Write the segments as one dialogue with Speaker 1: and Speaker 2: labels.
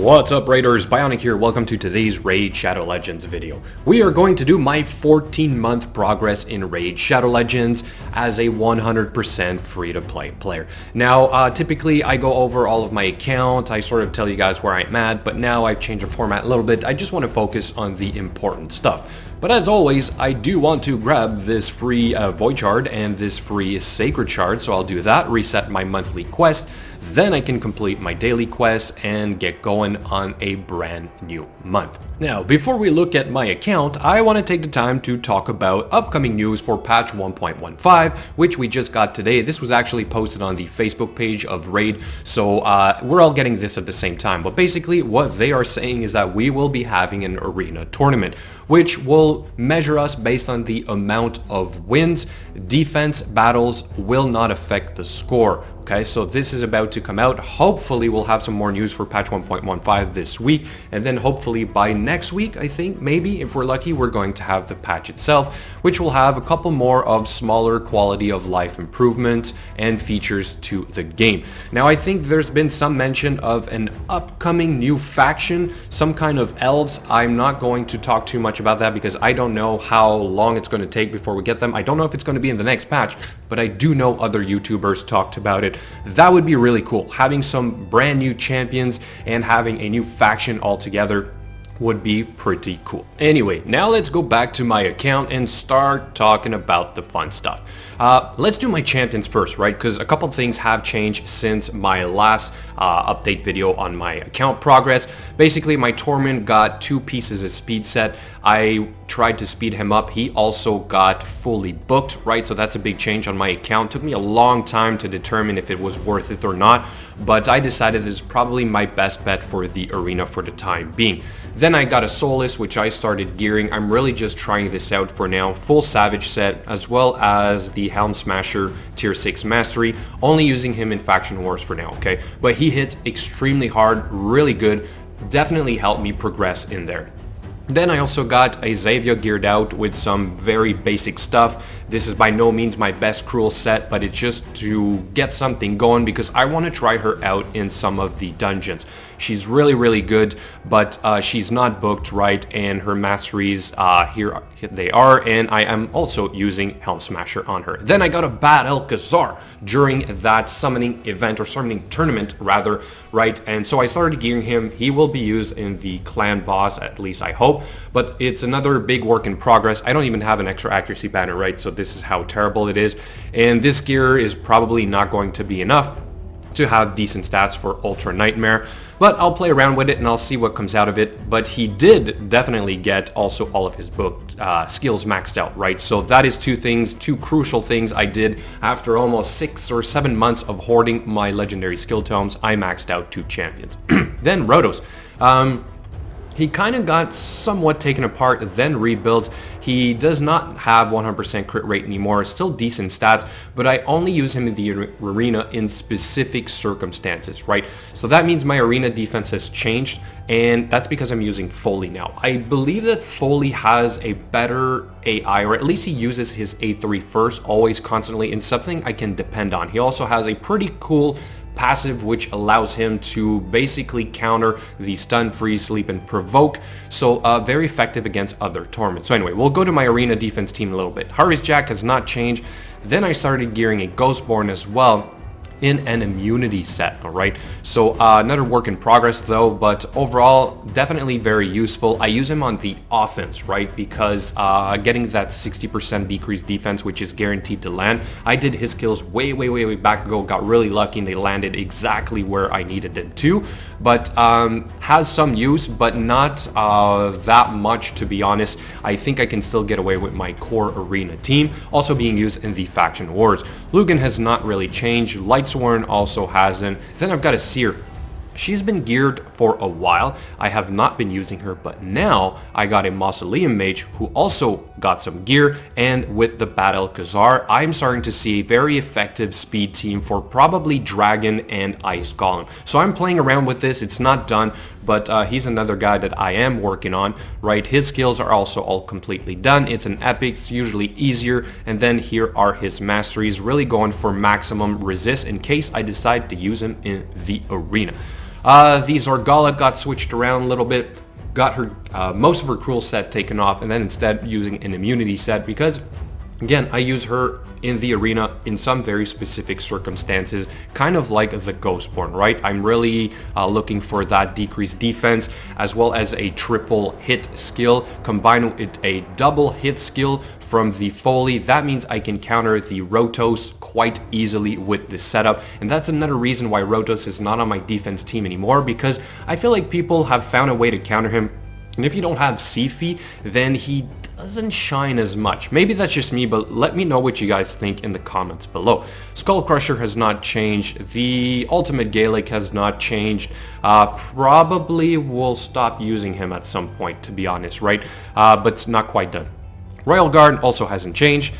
Speaker 1: What's up Raiders, Bionic here, welcome to today's Raid Shadow Legends video. We are going to do my 14-month progress in Raid Shadow Legends as a 100% free-to-play player. Now, typically I go over all of my account, I sort of tell you guys where I'm at, but now I've changed the format a little bit. I just want to focus on the important stuff. But as always, I do want to grab this free Void Shard and this free Sacred Shard, so I'll do that, reset my monthly quest, then I can complete my daily quest and get going on a brand new month. Now, before we look at my account, I want to take the time to talk about upcoming news for patch 1.15, which we just got today. This was actually posted on the Facebook page of Raid, so we're all getting this at the same time. But basically, what they are saying is that we will be having an arena tournament, which will measure us based on the amount of wins. Defense battles will not affect the score. Okay, so this is about to come out. Hopefully we'll have some more news for patch 1.15 this week, and then hopefully by next week, I think, maybe, if we're lucky, we're going to have the patch itself, which will have a couple more of smaller quality of life improvements and features to the game. Now, I think there's been some mention of an upcoming new faction, some kind of elves. I'm not going to talk too much about that because I don't know how long it's going to take before we get them. I don't know if it's going to be in the next patch, but I do know other YouTubers talked about it. That would be really cool. Having some brand new champions and having a new faction altogether would be pretty cool. Anyway, now let's go back to my account and start talking about the fun stuff. Let's do my champions first, right? Because a couple things have changed since my last update video on my account progress. Basically, my Torment got 2 pieces of speed set. I tried to speed him up. He also got fully booked, right? So that's a big change on my account. It took me a long time to determine if it was worth it or not, but I decided this is probably my best bet for the arena for the time being. Then I got a Soulless, which I started gearing. I'm really just trying this out for now. Full Savage set, as well as the Helm Smasher Tier 6 Mastery. Only using him in Faction Wars for now, okay? But he hits extremely hard, really good. Definitely helped me progress in there. Then I also got a Xayah geared out with some very basic stuff. This is by no means my best Cruel set, but it's just to get something going because I want to try her out in some of the dungeons. She's really, really good, but she's not booked, right? And her masteries, here they are, and I am also using Helm Smasher on her. Then I got a Bad Alcazar during that summoning event, or summoning tournament rather, right? And so I started gearing him. He will be used in the clan boss, at least I hope, but it's another big work in progress. I don't even have an extra accuracy banner, right? So this is how terrible it is, and this gear is probably not going to be enough to have decent stats for Ultra Nightmare, but I'll play around with it and I'll see what comes out of it. But he did definitely get also all of his booked skills maxed out, right? So that is two crucial things I did after almost 6 or 7 months of hoarding my legendary skill tomes. I maxed out 2 champions. Then Rotos. He kind of got somewhat taken apart, then rebuilt. He does not have 100% crit rate anymore, still decent stats, but I only use him in the arena in specific circumstances, right? So that means my arena defense has changed, and that's because I'm using Foley now. I believe that Foley has a better AI, or at least he uses his A3 first, always, constantly, and something I can depend on. He also has a pretty cool passive which allows him to basically counter the stun, freeze, sleep, and provoke, so very effective against other torments. So anyway, we'll go to my arena defense team a little bit. Harvest Jack has not changed. Then I started gearing a Ghostborn as well in an immunity set, all right? So another work in progress though, but overall definitely very useful. I use him on the offense, right? Because getting that 60% decreased defense, which is guaranteed to land. I did his kills way back ago, got really lucky, and they landed exactly where I needed them to, but has some use, but not that much, to be honest. I think I can still get away with my core arena team, also being used in the Faction Wars. Lugan has not really changed. Lightsworn also hasn't. Then I've got a Seer. She's been geared for a while. I have not been using her, but now I got a Mausoleum Mage who also got some gear, and with the Bad Alcazar, I'm starting to see a very effective speed team for probably Dragon and Ice Golem. So I'm playing around with this. It's not done, but he's another guy that I am working on, right? His skills are also all completely done. It's an epic, it's usually easier, and then here are his masteries, really going for maximum resist in case I decide to use him in the arena. The Zorgala got switched around a little bit, got her most of her cruel set taken off, and then instead using an immunity set because, again, I use her in the arena in some very specific circumstances, kind of like the Ghostborn, right? I'm really looking for that decreased defense as well as a triple hit skill combined with a double hit skill from the Foley. That means I can counter the Rotos quite easily with this setup, and that's another reason why Rotos is not on my defense team anymore, because I feel like people have found a way to counter him, and if you don't have Siphi, then he doesn't shine as much. Maybe that's just me, but let me know what you guys think in the comments below. Skull Crusher has not changed. The Ultimate Gaelic has not changed. Probably will stop using him at some point, to be honest, right? But it's not quite done. Royal Guard also hasn't changed.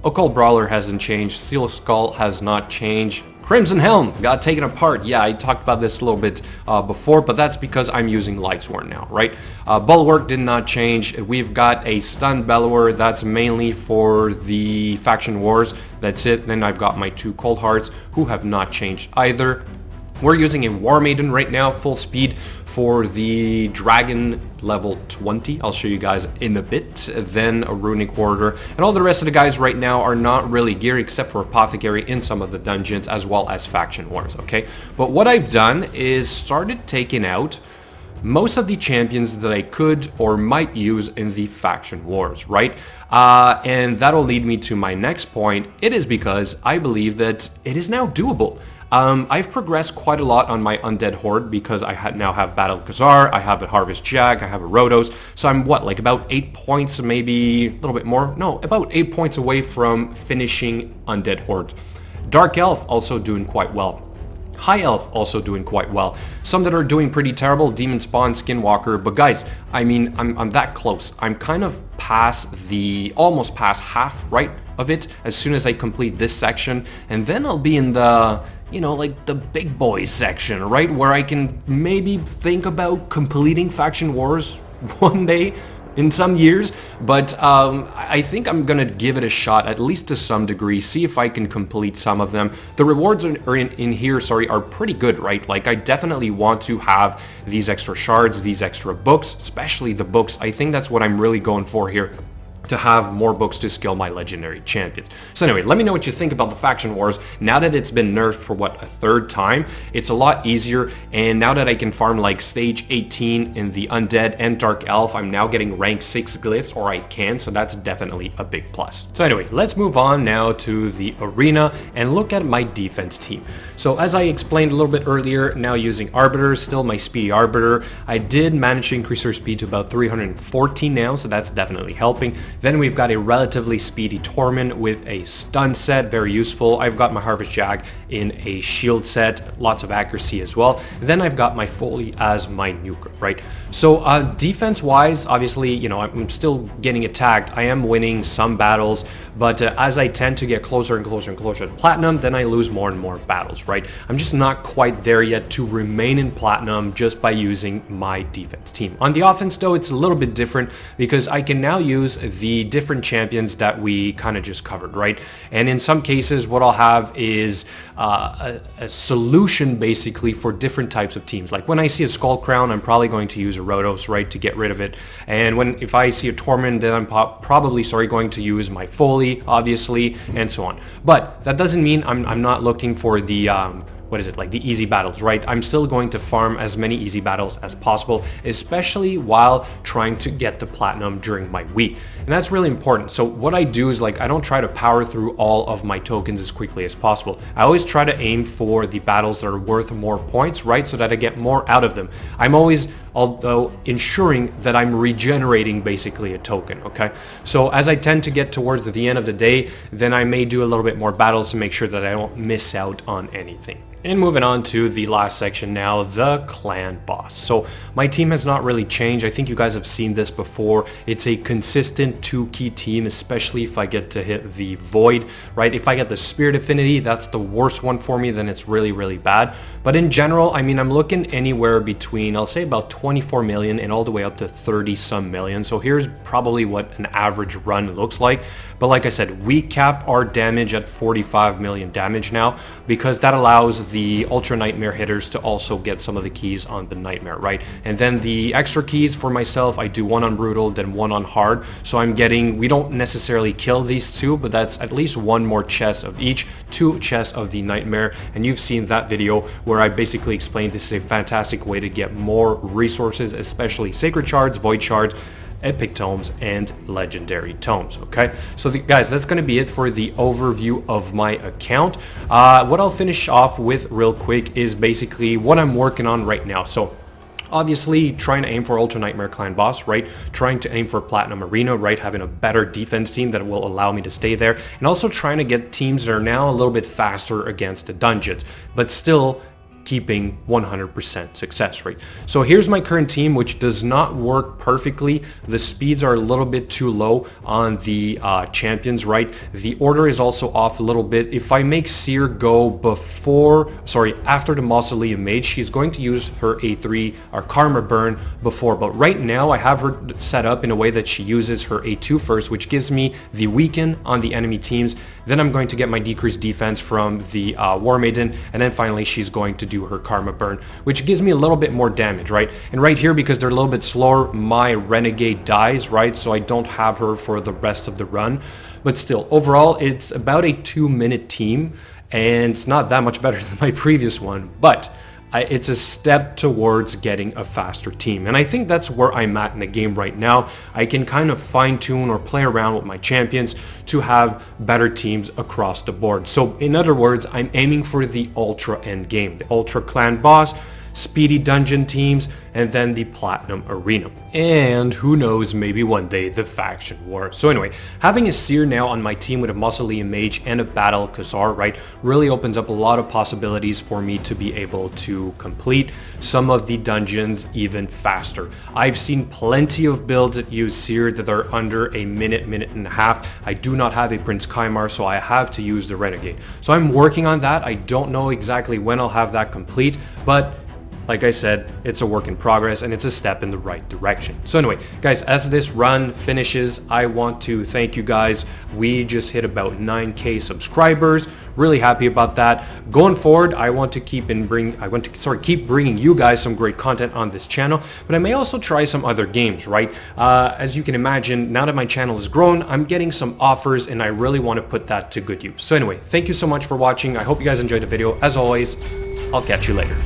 Speaker 1: Occult Brawler hasn't changed. Steel Skull has not changed. Crimson Helm got taken apart. Yeah, I talked about this a little bit before, but that's because I'm using Lightsworn now, right? Bulwark did not change. We've got a Stun Bellower. That's mainly for the Faction Wars. That's it. Then I've got my 2 Cold Hearts who have not changed either. We're using a War Maiden right now, full speed for the Dragon level 20. I'll show you guys in a bit. Then a Runic Warrior. And all the rest of the guys right now are not really geared except for Apothecary in some of the dungeons as well as Faction Wars, okay? But what I've done is started taking out most of the champions that I could or might use in the Faction Wars, right? And that'll lead me to my next point. It is because I believe that it is now doable. I've progressed quite a lot on my Undead Horde because I now have Battle Khazar, I have a Harvest Jag, I have a Rotos, so I'm what, like about 8 points, maybe a little bit more? No, about 8 points away from finishing Undead Horde. Dark Elf also doing quite well. High Elf also doing quite well. Some that are doing pretty terrible, Demon Spawn, Skinwalker, but guys, I mean, I'm that close. I'm kind of almost past half, right, of it as soon as I complete this section, and then I'll be in the, you know, like the big boys section, right, where I can maybe think about completing Faction Wars one day in some years, but I think I'm gonna give it a shot, at least to some degree, see if I can complete some of them. The rewards are in here, sorry, are pretty good, right? Like, I definitely want to have these extra shards, these extra books, especially the books. I think that's what I'm really going for here, to have more books to skill my legendary champions. So anyway, let me know what you think about the Faction Wars. Now that it's been nerfed for what, a 3rd time, it's a lot easier, and now that I can farm like stage 18 in the Undead and Dark Elf, I'm now getting rank 6 glyphs, or I can, so that's definitely a big plus. So anyway, let's move on now to the arena and look at my defense team. So as I explained a little bit earlier, now using Arbiter, still my speedy Arbiter. I did manage to increase her speed to about 314 now, so that's definitely helping. Then we've got a relatively speedy Tormund with a stun set, very useful. I've got my Harvest Jag in a shield set, lots of accuracy as well. And then I've got my Foley as my nuker, right? So defense-wise, obviously, you know, I'm still getting attacked. I am winning some battles, but as I tend to get closer and closer and closer to Platinum, then I lose more and more battles, right? I'm just not quite there yet to remain in Platinum just by using my defense team. On the offense, though, it's a little bit different because I can now use the different champions that we kind of just covered, right? And in some cases, what I'll have is a solution basically for different types of teams. Like when I see a Skull Crown, I'm probably going to use a Rotos, right, to get rid of it. And if I see a Tormund, then I'm probably going to use my Foley, obviously, and so on. But that doesn't mean I'm not looking for the what is it, like the easy battles, right? I'm still going to farm as many easy battles as possible, especially while trying to get the platinum during my week. And that's really important. So what I do is, like, I don't try to power through all of my tokens as quickly as possible. I always try to aim for the battles that are worth more points, right? So that I get more out of them. I'm always, although, ensuring that I'm regenerating basically a token, okay? So as I tend to get towards the end of the day, then I may do a little bit more battles to make sure that I don't miss out on anything. And moving on to the last section now, the clan boss. So my team has not really changed. I think you guys have seen this before. It's a consistent 2-key team, especially if I get to hit the Void, right? If I get the Spirit Affinity, that's the worst one for me, then it's really, really bad. But in general, I mean, I'm looking anywhere between, I'll say about 24 million and all the way up to 30 some million. So here's probably what an average run looks like. But like I said, we cap our damage at 45 million damage now, because that allows the Ultra Nightmare hitters to also get some of the keys on the Nightmare, right? And then the extra keys for myself, I do one on Brutal, then one on Hard. So I'm getting, we don't necessarily kill these two, but that's at least one more chest of each, 2 chests of the Nightmare. And you've seen that video where I basically explained this is a fantastic way to get more resources, especially Sacred Shards, Void Shards, Epic Tomes, and Legendary Tomes. Okay, so guys, that's going to be it for the overview of my account. What I'll finish off with real quick is basically what I'm working on right now. So obviously trying to aim for Ultra Nightmare Clan Boss, right? Trying to aim for Platinum Arena, right? Having a better defense team that will allow me to stay there. And also trying to get teams that are now a little bit faster against the dungeons, but still keeping 100% success rate. So here's my current team, which does not work perfectly. The speeds are a little bit too low on the champions, right? The order is also off a little bit. If I make Seer go after the Mausoleum Mage, she's going to use her A3 or Karma Burn before, but right now I have her set up in a way that she uses her A2 first, which gives me the weaken on the enemy teams. Then I'm going to get my decreased defense from the War Maiden, and then finally she's going to do her Karma Burn, which gives me a little bit more damage, right? And right here, because they're a little bit slower, my Renegade dies, right? So I don't have her for the rest of the run. But still, overall, it's about a 2-minute team, and it's not that much better than my previous one, but it's a step towards getting a faster team. And I think that's where I'm at in the game right now. I can kind of fine tune or play around with my champions to have better teams across the board. So in other words, I'm aiming for the Ultra end game, the Ultra Clan Boss, speedy dungeon teams, and then the Platinum Arena. And who knows, maybe one day the Faction War. So anyway, having a Seer now on my team with a Mausoleum Mage and a Battle Khazar, right, really opens up a lot of possibilities for me to be able to complete some of the dungeons even faster. I've seen plenty of builds that use Seer that are under a minute and a half. I do not have a Prince Kymar, so I have to use the Renegade. So I'm working on that. I don't know exactly when I'll have that complete, but like I said, it's a work in progress and it's a step in the right direction. So anyway, guys, as this run finishes, I want to thank you guys. We just hit about 9K subscribers. Really happy about that. Going forward, I want to keep bringing you guys some great content on this channel, but I may also try some other games, right? As you can imagine, now that my channel has grown, I'm getting some offers and I really want to put that to good use. So anyway, thank you so much for watching. I hope you guys enjoyed the video. As always, I'll catch you later.